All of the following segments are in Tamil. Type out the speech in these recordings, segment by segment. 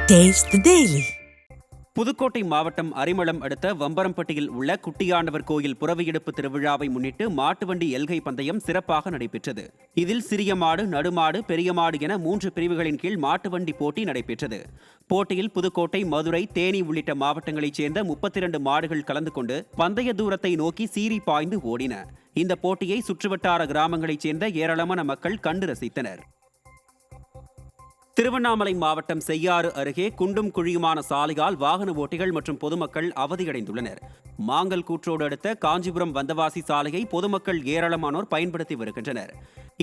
Taste the Daily. புதுக்கோட்டை மாவட்டம் அரிமளம் அடுத்த வம்பரம்பட்டியில் உள்ள குட்டியாண்டவர் கோயில் புறவியெடுப்பு திருவிழாவை முன்னிட்டு மாட்டுவண்டி எல்கை பந்தயம் சிறப்பாக நடைபெற்றது. இதில் சிறிய மாடு, நடுமாடு, பெரிய மாடு என 3 பிரிவுகளின் கீழ் மாட்டுவண்டி போட்டி நடைபெற்றது. போட்டியில் புதுக்கோட்டை, மதுரை, தேனி உள்ளிட்ட மாவட்டங்களைச் சேர்ந்த 32 மாடுகள் கலந்து கொண்டு பந்தய தூரத்தை நோக்கி சீறி பாய்ந்து ஓடின. இந்த போட்டியை சுற்றுவட்டார கிராமங்களைச் சேர்ந்த ஏராளமான மக்கள் கண்டு ரசித்தனர். திருவண்ணாமலை மாவட்டம் செய்யாறு அருகே குண்டும் குழியுமான சாலையால் வாகன ஓட்டிகள் மற்றும் பொதுமக்கள் அவதியடைந்துள்ளனர். மாங்கல் கூற்றோடு அடுத்த காஞ்சிபுரம் வந்தவாசி சாலையை பொதுமக்கள் ஏராளமானோர் பயன்படுத்தி வருகின்றனர்.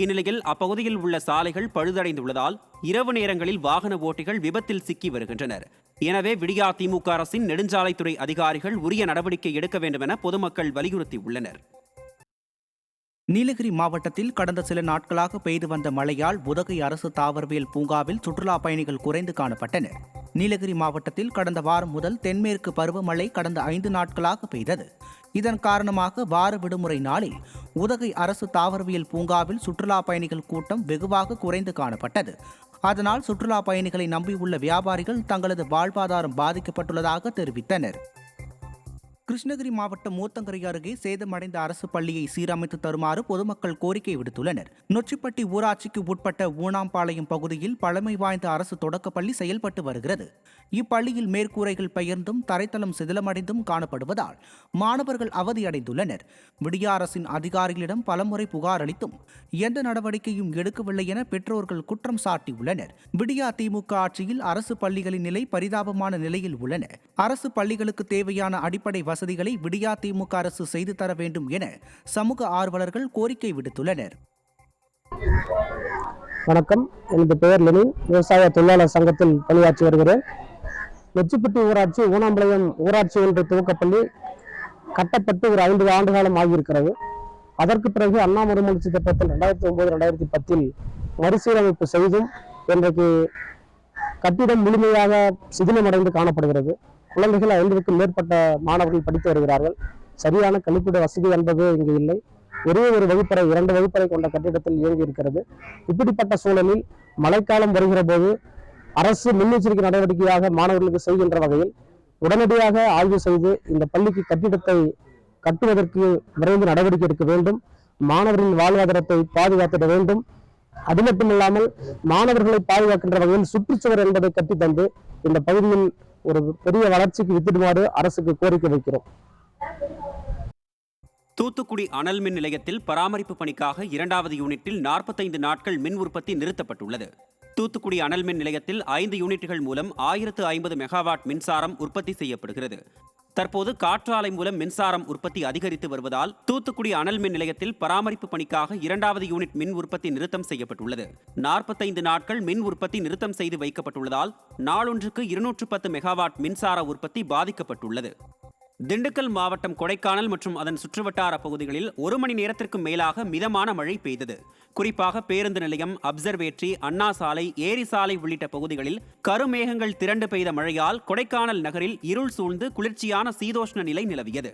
இந்நிலையில் அப்பகுதியில் உள்ள சாலைகள் பழுதடைந்துள்ளதால் இரவு நேரங்களில் வாகன ஓட்டிகள் விபத்தில் சிக்கி வருகின்றனர். எனவே விடியா திமுக அரசின் நெடுஞ்சாலைத்துறை அதிகாரிகள் உரிய நடவடிக்கை எடுக்க வேண்டும் என பொதுமக்கள் வலியுறுத்தியுள்ளனர். நீலகிரி மாவட்டத்தில் கடந்த சில நாட்களாக பெய்து வந்த மழையால் உதகை அரசு தாவரவியல் பூங்காவில் சுற்றுலா பயணிகள் குறைந்து காணப்பட்டனர். நீலகிரி மாவட்டத்தில் கடந்த வாரம் முதல் தென்மேற்கு பருவமழை கடந்த 5 நாட்களாக பெய்தது. இதன் காரணமாக வார விடுமுறை நாளில் உதகை அரசு தாவரவியல் பூங்காவில் சுற்றுலா பயணிகள் கூட்டம் வெகுவாக குறைந்து காணப்பட்டது. அதனால் சுற்றுலா பயணிகளை நம்பியுள்ள வியாபாரிகள் தங்களது வாழ்வாதாரம் பாதிக்கப்பட்டுள்ளதாக தெரிவித்தனர். கிருஷ்ணகிரி மாவட்டம் மூத்தங்கரை அருகே சேதமடைந்த அரசு பள்ளியை சீரமைத்து தருமாறு பொதுமக்கள் கோரிக்கை விடுத்துள்ளனர். நொச்சிப்பட்டி ஊராட்சிக்கு உட்பட்ட ஊனாம்பாளையம் பகுதியில் பழமை வாய்ந்த அரசு தொடக்கப்பள்ளி செயல்பட்டு வருகிறது. இப்பள்ளியில் மேற்கூரைகள் பெயர்ந்தும் தரைத்தளம் சிதிலமடைந்தும் காணப்படுவதால் மாணவர்கள் அவதியடைந்துள்ளனர். விடியா அரசின் அதிகாரிகளிடம் பலமுறை புகார் அளித்தும் எந்த நடவடிக்கையும் எடுக்கவில்லை என பெற்றோர்கள் குற்றம் சாட்டியுள்ளனர். விடியா திமுக ஆட்சியில் அரசு பள்ளிகளின் நிலை பரிதாபமான நிலையில் உள்ளன. அரசு பள்ளிகளுக்கு தேவையான அடிப்படை வசதிகளை விடியா திமுக அரசு செய்து தர வேண்டும் என சமூக ஆர்வலர்கள் கோரிக்கை விடுத்துள்ளனர். வணக்கம், எனது பெயர் லெனின். விவசாய தொழிலாளர் சங்கத்தில் பணியாற்றி வருகிறேன். நொச்சிப்பட்டி ஊராட்சி ஊனாம்பாளையம் ஊராட்சி ஒன்றிய துவக்கப்பள்ளி கட்டப்பட்டு ஒரு 5 ஆண்டு காலம் ஆகியிருக்கிறது. அதற்கு பிறகு அண்ணா மறுமலர்ச்சி திட்டத்தில் 2009-2010 மறுசீரமைப்பு செய்தும் இன்றைக்கு கட்டிடம் முழுமையாக சிதிலமடைந்து காணப்படுகிறது. குழந்தைகள் 50க்கும் மேற்பட்ட மாணவர்கள் படித்து வருகிறார்கள். சரியான கழிப்பிட வசதி என்பது இங்கு இல்லை. ஒரே ஒரு வகுப்பறை, 2 வகுப்பறை கொண்ட கட்டிடத்தில் இயங்கி இருக்கிறது. இப்படிப்பட்ட சூழலில் மழைக்காலம் வருகிற போது அரசு முன்னெச்சரிக்கை நடவடிக்கையாக மாணவர்களுக்கு செய்கின்ற வகையில் உடனடியாக ஆய்வு செய்து இந்த பள்ளிக்கு கட்டிடத்தை கட்டுவதற்கு விரைந்து நடவடிக்கை எடுக்க வேண்டும். மாணவர்களின் வாழ்வாதாரத்தை பாதுகாத்திட வேண்டும். அது மட்டுமில்லாமல் மாணவர்களை பாதுகாக்கின்ற வகையில் சுற்றுச்சுவர் என்பதை கட்டித்தந்து இந்த பகுதியில் ஒரு பெரிய வளர்ச்சிக்கு வித்திடுமாறு அரசுக்கு கோரிக்கை வைக்கிறோம். தூத்துக்குடி அனல் மின் நிலையத்தில் பராமரிப்பு பணிக்காக 2வது யூனிட்டில் 45 நாட்கள் மின் உற்பத்தி நிறுத்தப்பட்டுள்ளது. தூத்துக்குடி அனல் மின் நிலையத்தில் 5 யூனிட்டுகள் மூலம் 1050 மெகாவாட் மின்சாரம் உற்பத்தி செய்யப்படுகிறது. தற்போது காற்றாலை மூலம் மின்சாரம் உற்பத்தி அதிகரித்து வருவதால் தூத்துக்குடி அனல் மின் நிலையத்தில் பராமரிப்பு பணிக்காக 2வது யூனிட் மின் உற்பத்தி நிறுத்தம் செய்யப்பட்டுள்ளது. 45 நாட்கள் மின் உற்பத்தி நிறுத்தம் செய்து வைக்கப்பட்டுள்ளதால் நாளொன்றுக்கு 210 மெகாவாட் மின்சார உற்பத்தி பாதிக்கப்பட்டுள்ளது. திண்டுக்கல் மாவட்டம் கொடைக்கானல் மற்றும் அதன் சுற்றுவட்டார பகுதிகளில் 1 மணி நேரத்திற்கும் மேலாக மிதமான மழை பெய்தது. குறிப்பாக பேருந்து நிலையம், அப்சர்வேட்டரி, அண்ணா சாலை, ஏரி சாலை உள்ளிட்ட பகுதிகளில் கருமேகங்கள் திரண்டு பெய்த மழையால் கொடைக்கானல் நகரில் இருள் சூழ்ந்து குளிர்ச்சியான சீதோஷ்ண நிலை நிலவியது.